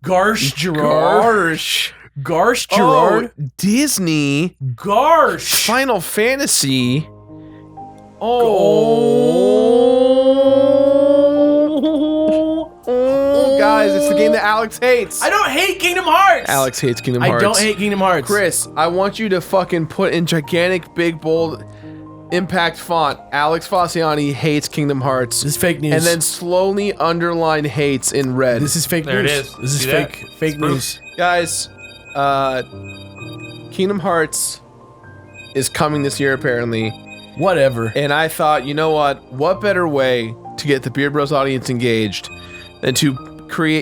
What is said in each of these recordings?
Gawrsh Jirard. Gawrsh Jirard. Oh, Disney. Gawrsh. Final Fantasy. Oh, guys, it's the game that Alex hates. I don't hate Kingdom Hearts. Alex hates Kingdom Hearts. I don't hate Kingdom Hearts. Chris, I want you to fucking put in gigantic, big, bold, impact font. Alex Fossiani hates Kingdom Hearts. This is fake news. And then slowly underline hates in red. This is fake There news. it is. This is See fake that? fake news. Guys, Kingdom Hearts is coming this year apparently. Whatever. And I thought, you know what better way to get the Beard Bros audience engaged than to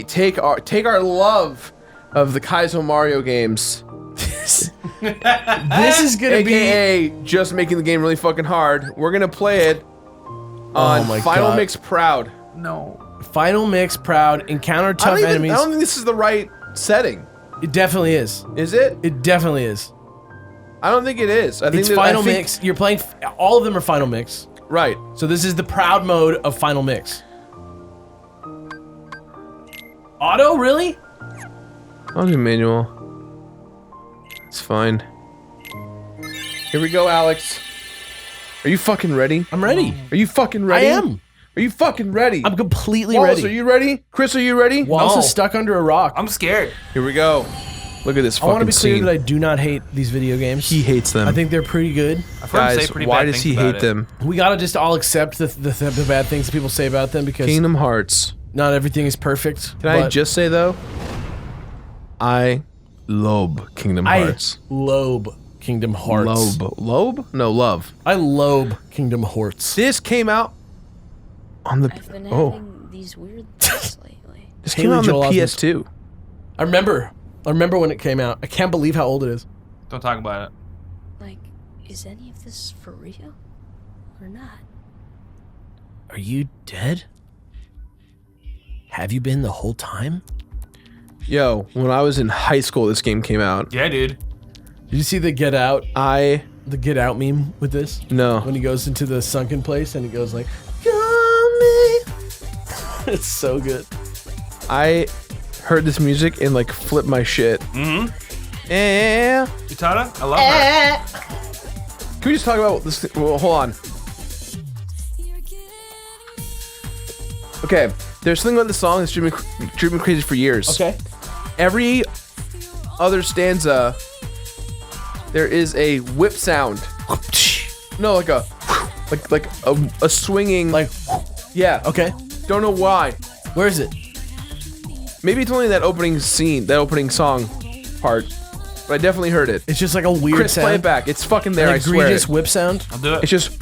take our love of the Kaizo Mario games. This is gonna AKA just making the game really fucking hard. We're gonna play it on my Final God. Mix Proud. No. Final Mix Proud, encounter tough enemies. I don't think this is the right setting. It definitely is. Is it? It definitely is. I don't think it is. I think It's Final Mix. You're playing. All of them are Final Mix. Right. So this is the proud mode of Final Mix. Auto, really? I'll do manual. It's fine. Here we go, Alex. Are you fucking ready? I'm ready. Are you fucking ready? I am. Are you fucking ready? I'm completely Wallace, ready. are you ready? Chris, are you ready? Wallace No. is stuck under a rock. I'm scared. Here we go. Look at this I want to fucking be clear scene. that I do not hate these video games. He hates them. I think they're pretty good. I've heard him Guys, say pretty why bad does he things about hate it. them? We gotta just all accept the bad things that people say about them because Kingdom Hearts. not everything is perfect. Can I just say though? I lobe Kingdom Hearts. lobe Kingdom Hearts. Lobe? No, love. I lobe Kingdom Hearts. This came out on the I've been having these weird thoughts lately. This came out on the Joel Osment. PS2. I remember when it came out. I can't believe how old it is. Don't talk about it. Like, is any of this for real? Or not? Are you dead? Have you been the whole time? Yo, when I was in high school, this game came out. Yeah, dude. Did you see the Get Out meme with this? No. When he goes into the sunken place and he goes like, "Call me." It's so good. I heard this music and like flipped my shit. Mm-hmm. Yeah. Utada? I love her. Can we just talk about this? Well, hold on. Okay, there's something about the song that's driven me crazy for years. Okay. Every other stanza, there is a whip sound. No, like a swinging. Like, yeah. okay. Don't know why. Where is it? Maybe it's only that opening scene, that opening song part. But I definitely heard it. It's just like a weird Chris, sound. play it back. It's fucking there. An I swear. egregious whip sound. I'll do it. It's just.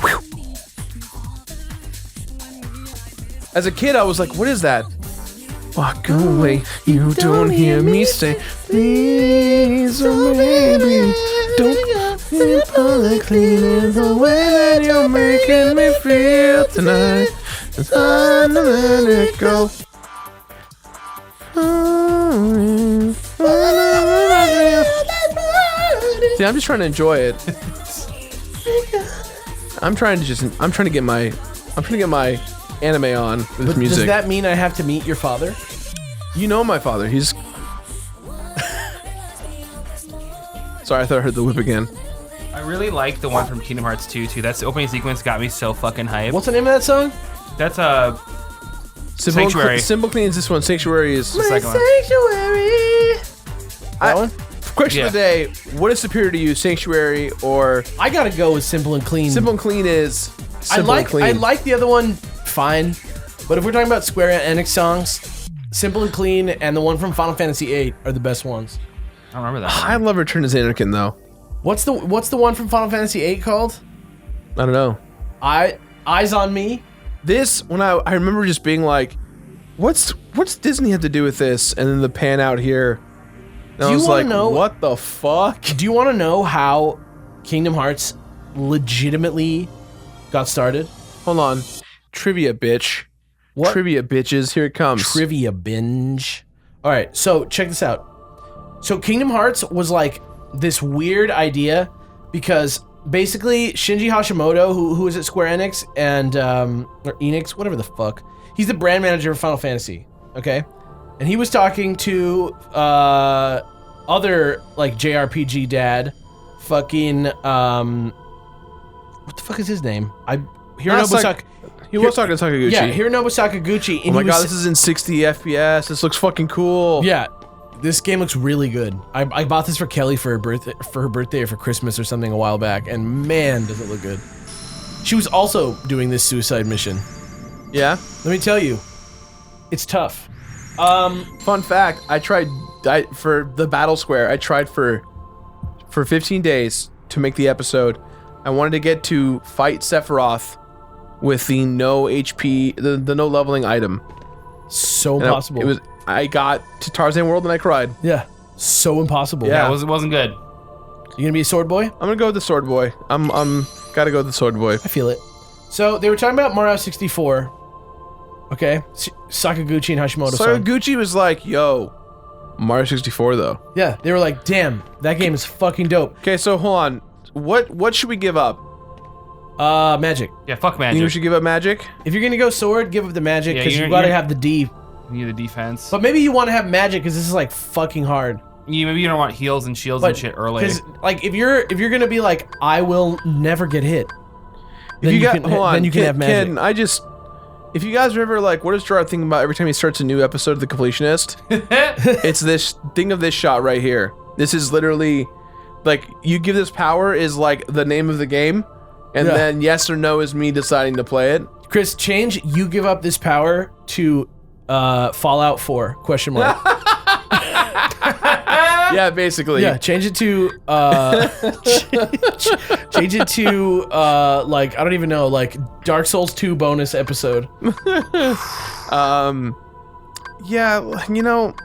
As a kid, I was like, "What is that?" Walk away, you don't hear me say, "Please, oh baby, don't feel public cleaning the way that you're making me feel tonight. It's time to let it go." See, I'm just trying to enjoy it. I'm trying to get my anime on with But music. does that mean I have to meet your father? You know my father. He's. Sorry, I thought I heard the whip again. I really like the one from Kingdom Hearts 2 too. That's the opening sequence got me so fucking hyped. What's the name of that song? That's Sanctuary. Symbol Clean is this one. Sanctuary is the second one. Sanctuary. That one? Question of the day: what is superior to you, Sanctuary or I gotta go with Simple and Clean. Simple and Clean? Is Simple and Clean. I like the other one fine, but if we're talking about Square Enix songs, Simple and Clean and the one from Final Fantasy VIII are the best ones. I don't remember that. I love Return to Xanarkin though. What's the one from Final Fantasy VIII called? I don't know. Eyes on Me. This when I remember just being like, what's Disney have to do with this? And then the pan out here. And I was like, what the fuck? Do you want to know how Kingdom Hearts legitimately got started? Hold on. Trivia, bitch. What? Trivia, bitches. Here it comes. Trivia binge. All right, so check this out. So Kingdom Hearts was like this weird idea because basically Shinji Hashimoto, who is at Square Enix and or Enix, whatever the fuck, he's the brand manager of Final Fantasy. Okay, and he was talking to other like JRPG dad, fucking what the fuck is his name? Hironobu He was talking to Sakaguchi. Yeah, Hironobu Sakaguchi. Oh my god, this is in 60 FPS. This looks fucking cool. Yeah, this game looks really good. I bought this for Kelly for her birthday or for Christmas or something a while back, and man, does it look good. She was also doing this suicide mission. Yeah? Let me tell you, it's tough. Fun fact, I tried for the Battle Square, I tried for 15 days to make the episode. I wanted to get to fight Sephiroth with the no HP, the no leveling item. So impossible. I got to Tarzan World and I cried. Yeah, so impossible. Yeah. It wasn't good. You gonna be a sword boy? I'm gonna go with the sword boy. I'm gotta go with the sword boy. I feel it. So they were talking about Mario 64. Okay, Sakaguchi and Hashimoto. Sakaguchi was like, "Yo, Mario 64 though." Yeah, they were like, "Damn, that game is fucking dope." Okay, so hold on. What should we give up? Magic. Yeah, fuck You magic. think we should give up magic? If you're gonna go sword, give up the magic Yeah, because you you're- gotta you're- have the D. You need a defense. But maybe you want to have magic because this is like fucking hard. Maybe you don't want heals and shields and shit early. Because like if you're gonna be like, I will never get hit. Then you can have magic. If you guys remember, like, what does Jirard think about every time he starts a new episode of The Completionist? It's this thing of this shot right here. This is literally, like, you give this power is like the name of the game, and then yes or no is me deciding to play it. Chris, change you give up this power to Fallout 4 ? Yeah, basically. Yeah, change it to change it to like I don't even know, like Dark Souls 2 bonus episode. Yeah, you know,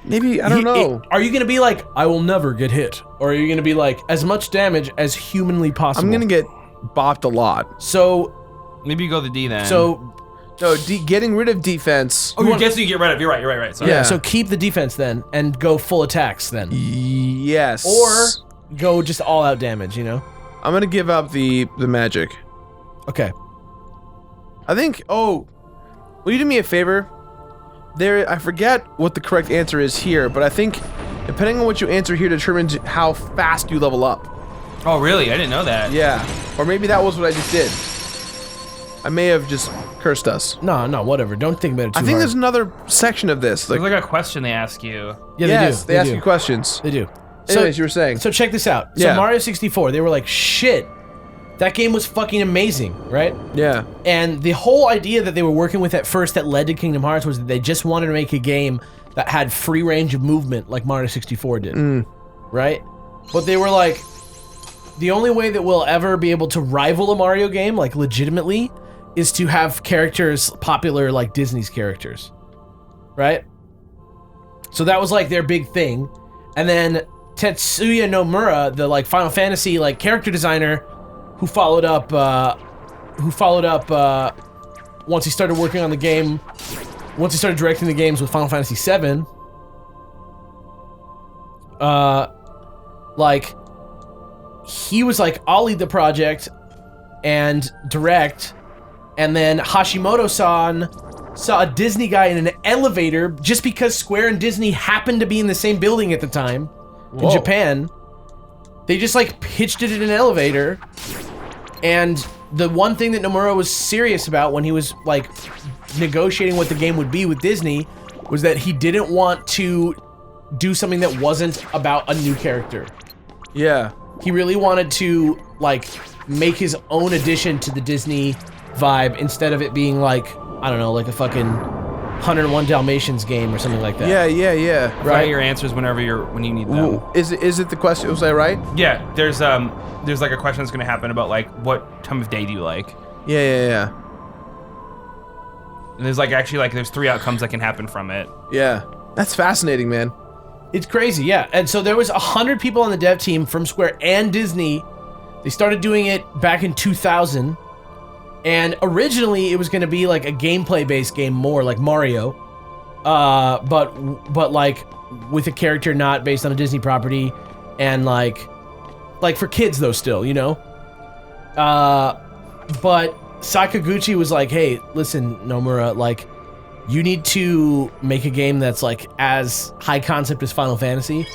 maybe I don't know. Are you gonna be like, I will never get hit, or are you gonna be like, as much damage as humanly possible? I'm gonna get bopped a lot. So maybe you go the D then. So no, getting rid of defense. Oh, you get rid of. You're right. Sorry. Yeah. So keep the defense then, and go full attacks then. Yes. Or go just all out damage. You know. I'm gonna give up the magic. Okay. I think. Oh, will you do me a favor? I forget what the correct answer is here, but I think depending on what you answer here determines how fast you level up. Oh, really? I didn't know that. Yeah. Or maybe that was what I just did. I may have just cursed us. No, whatever. Don't think about it too I think hard. there's another section of this. There's like a question they ask you. Yeah, yes, they ask do. you questions. They do. Anyways, you were saying. So check this out. So Yeah. Mario 64, they were like, shit, that game was fucking amazing, right? Yeah. And the whole idea that they were working with at first that led to Kingdom Hearts was that they just wanted to make a game that had free range of movement like Mario 64 did, right? But they were like, the only way that we'll ever be able to rival a Mario game, like legitimately, is to have characters popular like Disney's characters, right? So that was like their big thing. And then Tetsuya Nomura, the like Final Fantasy like character designer, who followed up once he started working on the game, once he started directing the games with Final Fantasy VII, like he was like, I'll lead the project and direct. And then Hashimoto-san saw a Disney guy in an elevator just because Square and Disney happened to be in the same building at the time in Japan. They just like pitched it in an elevator. And the one thing that Nomura was serious about when he was like negotiating what the game would be with Disney was that he didn't want to do something that wasn't about a new character. Yeah. He really wanted to like make his own addition to the Disney vibe instead of it being like, I don't know, like a fucking 101 Dalmatians game or something like that. Yeah. Write your answers when you need them. Ooh, is it the question? Was I right? Yeah, there's like a question that's gonna happen about like what time of day do you like? Yeah. And there's like actually like there's 3 outcomes that can happen from it. Yeah. That's fascinating, man. It's crazy, yeah. And so there was 100 people on the dev team from Square and Disney. They started doing it back in 2000. And originally it was going to be like a gameplay-based game, more like Mario, but like with a character not based on a Disney property, and like for kids though still, you know. But Sakaguchi was like, "Hey, listen, Nomura, like you need to make a game that's like as high concept as Final Fantasy,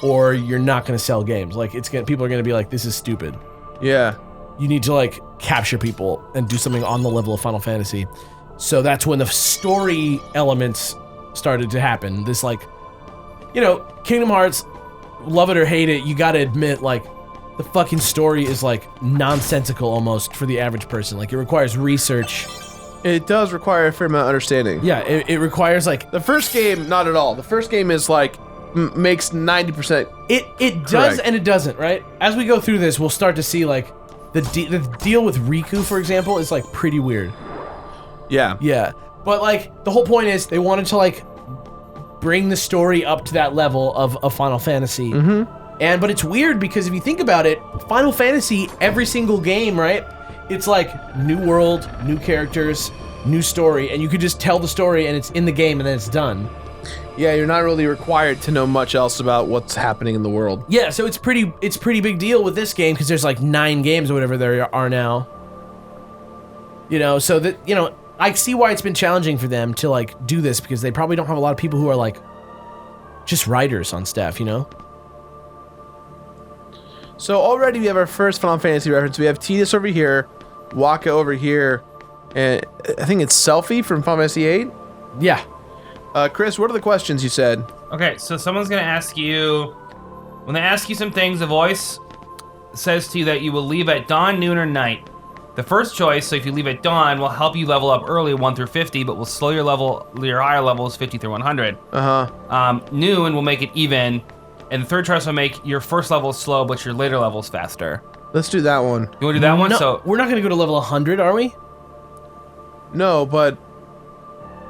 or you're not going to sell games. Like people are going to be like, this is stupid. Yeah. You need to like capture people and do something on the level of Final Fantasy. So that's when the story elements started to happen. This like, Kingdom Hearts, love it or hate it, you gotta admit, like, the fucking story is like nonsensical almost for the average person. Like, it requires research. It does require a fair amount of understanding. Yeah, it requires like... The first game, not at all. The first game is like, makes 90%. It does correct. and it doesn't, right? As we go through this, we'll start to see like, the deal with Riku, for example, is like pretty weird. Yeah. Yeah, but like the whole point is they wanted to like bring the story up to that level of Final Fantasy. But it's weird because if you think about it, Final Fantasy, every single game, right? It's like new world, new characters, new story, and you could just tell the story and it's in the game and then it's done. Yeah, you're not really required to know much else about what's happening in the world. Yeah, so it's pretty big deal with this game because there's like 9 games or whatever there are now. So that I see why it's been challenging for them to like do this because they probably don't have a lot of people who are like just writers on staff, So already we have our first Final Fantasy reference. We have Tidus over here, Waka over here, and I think it's Selfie from Final Fantasy VIII. Yeah. Chris, what are the questions you said? Okay, so someone's gonna ask you, when they ask you some things, a voice says to you that you will leave at dawn, noon, or night. The first choice, so if you leave at dawn, will help you level up early 1 through 50, but will slow your higher levels 50 through 100. Noon will make it even, and the third choice will make your first level slow, but your later levels faster. Let's do that one. You want to do that one? No, So we're not going to go to level 100, are we? No, but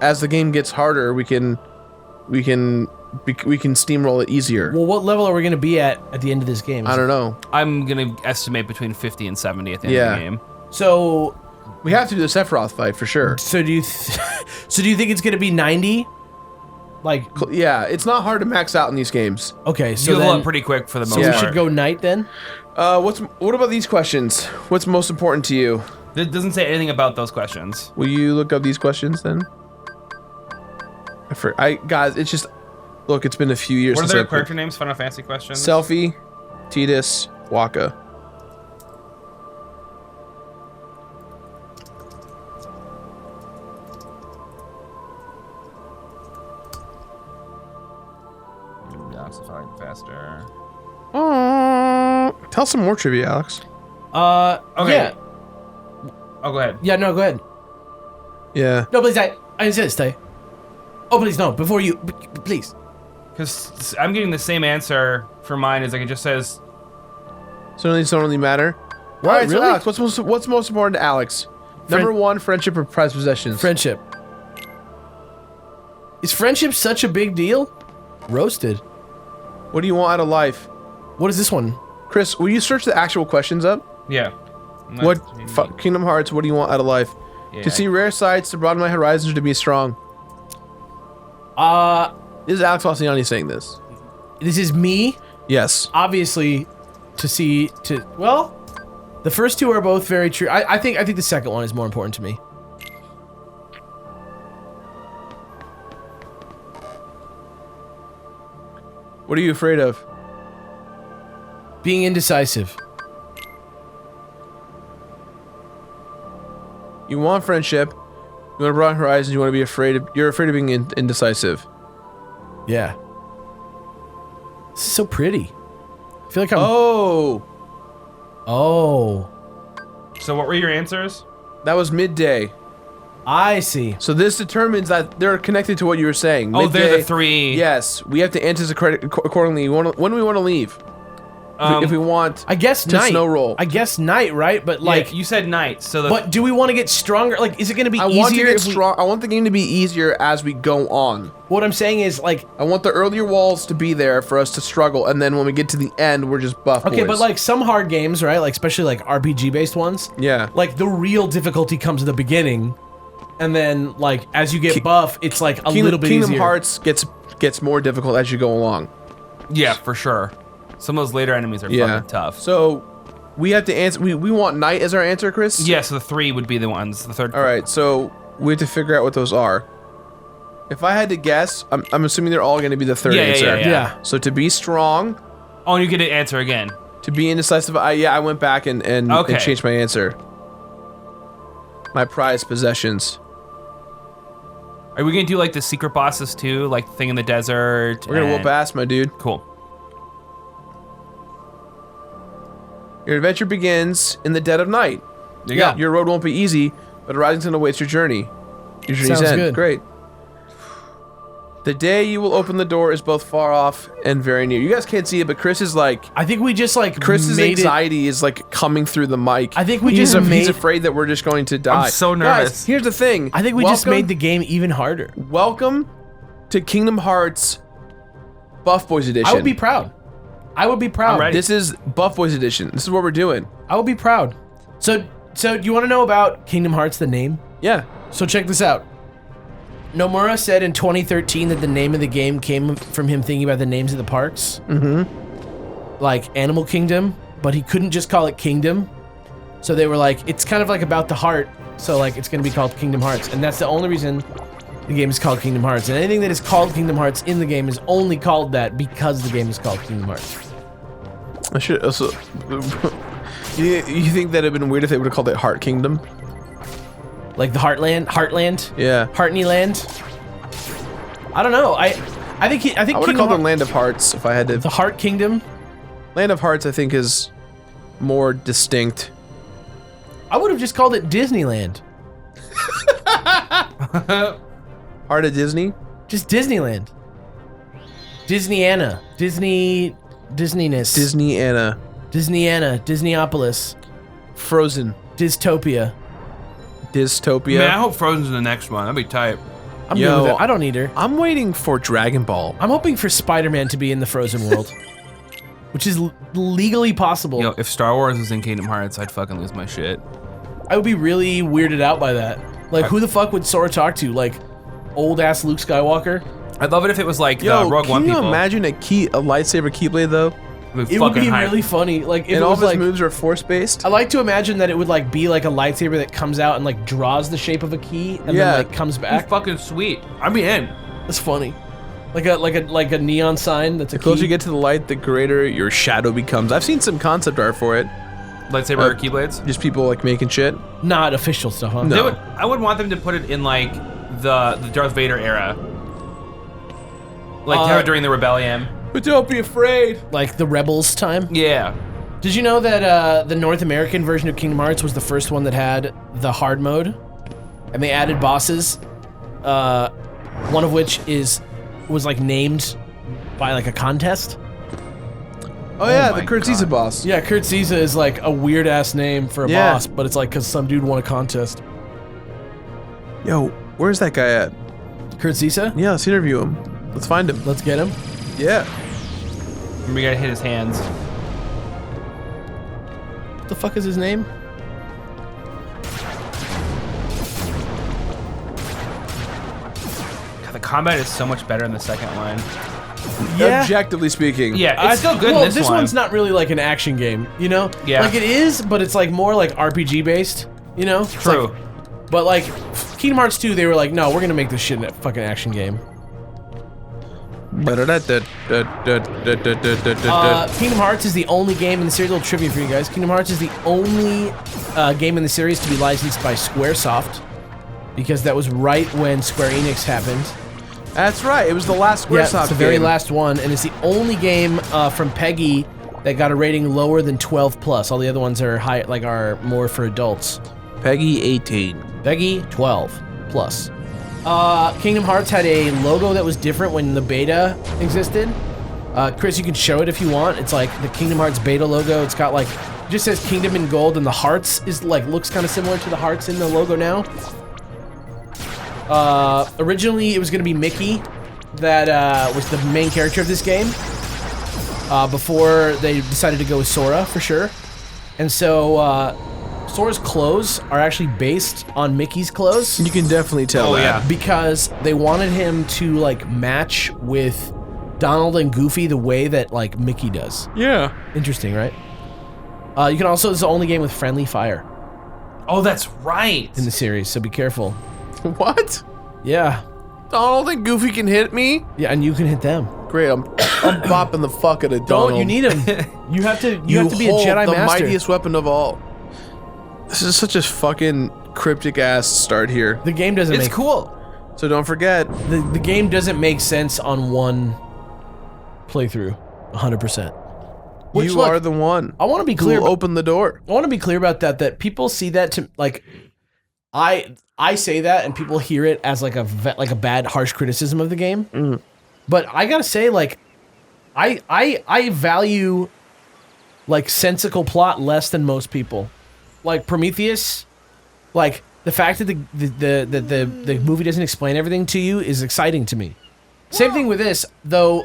as the game gets harder, we can steamroll it easier. Well, what level are we going to be at the end of this game? I don't know. I'm gonna estimate between 50 and 70 at the end of the game. So We have to do the Sephiroth fight for sure. So do you think it's going to be 90? Like, Yeah, it's not hard to max out in these games. okay, so You level then up pretty quick for the most so we part. should go night then? What about these questions? What's most important to you? It doesn't say anything about those questions. Will you look up these questions then? Guys, it's just look. It's been a few years. What are since their I character names? Final Fantasy questions. Selfie, Tidus, Waka. Alex is fighting faster. Tell some more trivia, Alex. Okay. Yeah. Oh, go ahead. Yeah, no, go ahead. Yeah. No, please, I insist, stay. Oh, please, no, before you, please. Because I'm getting the same answer for mine. Is like it just says. So these don't really matter. What, All right, so really? Alex, what's most important to Alex? Number one, friendship or prized possessions. Friendship. Is friendship such a big deal? Roasted. What do you want out of life? What is this one? Chris, will you search the actual questions up? Yeah. Kingdom Hearts, what do you want out of life? Yeah. To see rare sights, to broaden my horizons, or to be strong? This is Alex Vassiani saying this. This is me, Yes. obviously, well, the first two are both very true. I think the second one is more important to me. What are you afraid of? Being indecisive. You want friendship. You want to broaden horizons. You want to be afraid of. You're afraid of being indecisive. Yeah. This is so pretty. I feel like I'm... Oh. So what were your answers? That was midday. I see. So this determines that they're connected to what you were saying. Oh, they're the Midday, three. Yes, we have to answer accordingly. When do we want to leave? If we want, I guess to night. snow roll. I guess night, right? But Like like, you said, night. So the but do we want to get stronger? Like, is it going to be I easier? want to get if we- strong. I want the game to be easier as we go on. What I'm saying is like, I want the earlier walls to be there for us to struggle, and then when we get to the end, we're just buff okay, boys. but like some hard games, right? Like especially like RPG based ones. Yeah. Like the real difficulty comes at the beginning, and then like as you get buff, it's like a little bit Kingdom easier. Hearts gets more difficult as you go along. yeah, for sure. Some of those later enemies are fucking tough. So we have to answer. We want night as our answer, Chris. Yeah, so the three would be the ones. The third. All right. So we have to figure out what those are. If I had to guess, I'm assuming they're all going to be the third answer. Yeah. So to be strong, Oh, you get to answer again. to be indecisive, I went back and Okay. changed my answer. My prized possessions. Are we gonna do like the secret bosses too, like thing in the desert? We're gonna and- whoop ass, my dude. Cool. Your adventure begins in the dead of night. There you go. Your road won't be easy, but a rising sun awaits your journey. Your journey's Sounds end. good. Great. The day you will open the door is both far off and very near. You guys can't see it, but Chris is like... I think we just like Chris's made anxiety is like coming through the mic. I think we he's, just made- he's afraid that we're just going to die. I'm so Guys, nervous. here's the thing. I think we just made the game even harder. Welcome to Kingdom Hearts Buff Boys Edition. I would be proud. I would be proud. I'm ready. This is Buff Boys Edition. This is what we're doing. I would be proud. So you want to know about Kingdom Hearts, the name? Yeah. So check this out. Nomura said in 2013 that the name of the game came from him thinking about the names of the parks. Mm-hmm. Like Animal Kingdom, but he couldn't just call it Kingdom. So they were like, it's kind of like about the heart, so like it's gonna be called Kingdom Hearts. And that's the only reason the game is called Kingdom Hearts. And anything that is called Kingdom Hearts in the game is only called that because the game is called Kingdom Hearts. I should also... you think that it'd been weird if they would have called it Heart Kingdom? Like the Heartland? Yeah. Heartney Land? I don't know. I think I would have Kingdom called them Hearts, Land of Hearts if I had to. the Heart Kingdom. Land of Hearts, I think, is more distinct. I would have just called it Disneyland. Heart of Disney? Just Disneyland. Disneyana. Disneyness. Disney Anna. Disneyana. Disneyopolis. Frozen. Dystopia. Dystopia. Man, I hope Frozen's in the next one. That'd be tight. I'm Yo. good with it. I don't need her. I'm waiting for Dragon Ball. I'm hoping for Spider-Man to be in the Frozen world. Which is legally possible. Yo, if Star Wars was in Kingdom Hearts, I'd fucking lose my shit. I would be really weirded out by that. Like, who the fuck would Sora talk to? Like, old-ass Luke Skywalker? I'd love it if it was like Yo, the Rogue can One you people. imagine a lightsaber Keyblade though? It would be really funny. Like, if And it all was of his like... moves are force-based? I like to imagine that it would like be like a lightsaber that comes out and like draws the shape of a key and Yeah. then like comes back. fucking sweet. I'd be in. That's funny. Like a neon sign that's a The closer key. you get to the light, the greater your shadow becomes. I've seen some concept art for it. Lightsaber or Keyblades. Just people like making shit. Not official stuff, huh? No. I would want them to put it in like the Darth Vader era. Like have it during the rebellion. But don't be afraid. Like the Rebels time. Yeah. Did you know that the North American version of Kingdom Hearts was the first one that had the hard mode? And they added bosses, one of which was like named by like a contest. Oh yeah, my the Kurt Caesar boss. Yeah, Kurt Caesar is like a weird ass name for a Yeah. boss, but it's like because some dude won a contest. Yo, where's that guy at? Kurt Caesar? Yeah, let's interview him. Let's find him. Let's get him. Yeah. We gotta hit his hands. What the fuck is his name? God, the combat is so much better in the second one. Objectively speaking. Yeah, it's still good well, in this one. one's not really like an action game, you know? Yeah. Like it is, but it's like more like RPG based, you know? It's True. like- but like Kingdom Hearts 2, they were like, no, we're gonna make this shit a fucking action game. Kingdom Hearts is the only game in the series. A little trivia for you guys. Kingdom Hearts is the only game in the series to be licensed by SquareSoft, because that was right when Square Enix happened. That's right. It was the last SquareSoft Yeah, it's the very last one, and it's the only game from Peggy that got a rating lower than 12 plus. All the other ones are high, like are more for adults. Peggy 18. Peggy 12 plus. Kingdom Hearts had a logo that was different when the beta existed. Chris, you can show it if you want. It's like the Kingdom Hearts beta logo. It's got like, it just says Kingdom in gold, and the hearts is like, looks kind of similar to the hearts in the logo now. Originally it was gonna be Mickey that was the main character of this game, before they decided to go with Sora for sure. And so Sora's clothes are actually based on Mickey's clothes. You can definitely tell Oh, that. yeah. Because they wanted him to like match with Donald and Goofy the way that like Mickey does. Yeah. Interesting, right? You can also, this is the only game with friendly fire Oh, that's right. in the series, so be careful. What? Yeah. Donald and Goofy can hit me? Yeah, and you can hit them. Great, I'm bopping the fuck out of Donald. Don't, you need him. You have to be a hold Jedi the Master. mightiest weapon of all. This is such a fucking cryptic ass start here. The game doesn't It's make cool. So don't forget. the game doesn't make sense on one playthrough, 100%. Which, You look, are the one. I want to be who clear. will open the door. I want to be clear about that people see that to like I say that and people hear it as like a bad harsh criticism of the game. But I got to say like I value like sensical plot less than most people. Like Prometheus, like the fact that the movie doesn't explain everything to you is exciting to me. Same thing with this, though.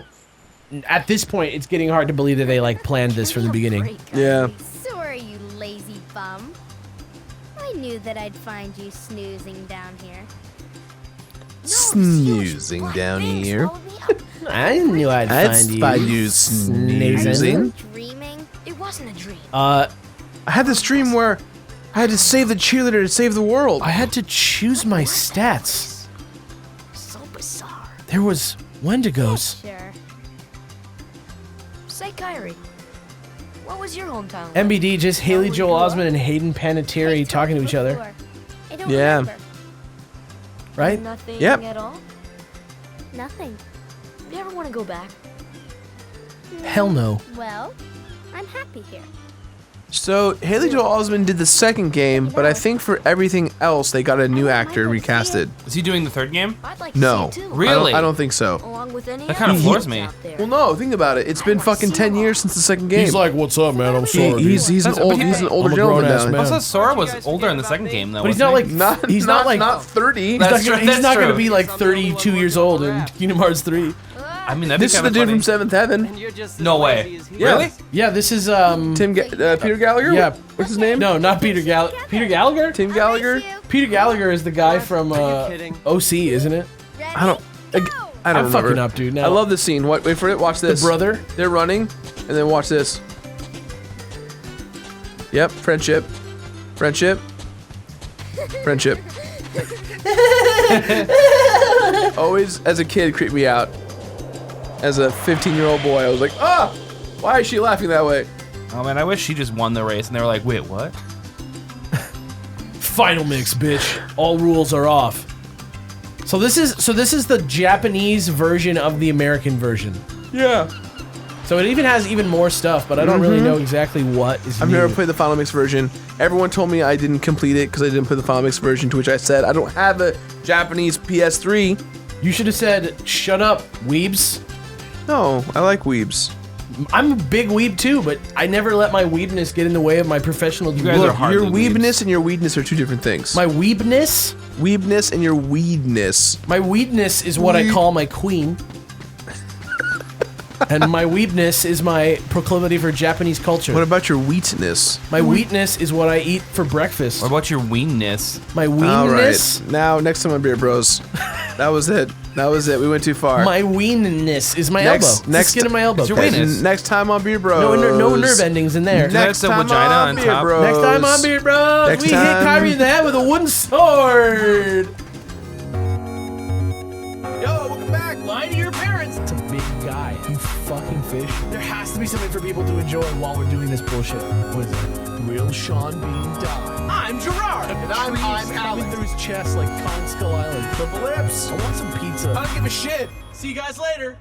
At this point, it's getting hard to believe that they like planned this from the beginning. Yeah. Sorry, you lazy bum. I knew that I'd find you snoozing down here. Snoozing down here. I knew I'd find you snoozing. Dreaming? It wasn't a dream. I had this dream where I had to save the cheerleader to save the world. I had to choose my stats. So bizarre. There was Wendigos. Sure. Say, Kairi, what was your hometown? MBD, just Haley Joel Osment and Hayden Panettiere talking to each other, I don't Yeah. remember. right? Nothing Yep. at all? Nothing. You ever want to go back? Hell no. Well, I'm happy here. So Haley Joel Osment did the second game, but I think for everything else they got a new actor recasted. Is he doing the third game? I'd like to No, see it too. Really? I don't think so. Along with any That kind of other floors kids me. out there. Well, no, think about it. It's been fucking 10 years since the second game. "What's up, man? I'm He's an But old he- he's an older I'm a gentleman grown-ass now. man. Also, Sora was older in the second game, though. But he's not like wasn't he's not like not 30. That's he's true, not, he's that's not gonna true. be like 32 years old in Kingdom Hearts 3. he? I mean, that'd This be is the kind dude of from funny. Seventh Heaven. No way. Yeah. Really? Yeah, this is Peter Gallagher. Yeah. What's his name? no, not Peter Gallagher. Peter Gallagher? Tim Gallagher. Peter Gallagher is the guy from OC, isn't it? I don't. I don't I'm remember. fucking up, dude. Now. I love this scene. Wait for it. Watch the this. brother. They're running, and then watch this. Yep, friendship. Friendship. Friendship. Always, as a kid, creeped me out. As a 15-year-old boy, I was like, ah! Why is she laughing that way? Oh man, I wish she just won the race, and they were like, "Wait, what?" Final mix, bitch. All rules are off. So this is the Japanese version of the American version. Yeah. So it even has even more stuff, but I don't really know exactly what is I've new. never played the Final Mix version. Everyone told me I didn't complete it because I didn't play the Final Mix version, to which I said, I don't have a Japanese PS3. You should have said, "Shut up, weebs." No, I like weebs. I'm a big weeb too, but I never let my weebness get in the way of my professional guys development. are hardly Your weebs. weebness and your weedness are two different things. My weebness? Weebness and your weedness. My weedness is what I call my queen. And my weebness is my proclivity for Japanese culture. What about your wheatness? My wheatness is what I eat for breakfast. What about your weenness? My All weenness? right. Now, next time on Beer Bros. That was it. That was it. We went too far. My weenness is my elbow. It's the skin of my elbow. It's your guys. weenus. Next time on Beer Bros. No nerve endings in there. Next That's a time vagina on on Beer top. Bros. Next time on Beer Bros, Next we hit time- Kairi in the head with a wooden sword. Yo, welcome back. Lie to your parents. It's a big guy. You fucking fish. There has to be something for people to enjoy while we're doing this bullshit. What is it? Will Sean Bean die? I'm Jirard. And I'm Alex. Through his chest like Kong Skull Island. Purple lips. I want some pizza. I don't give a shit. See you guys later.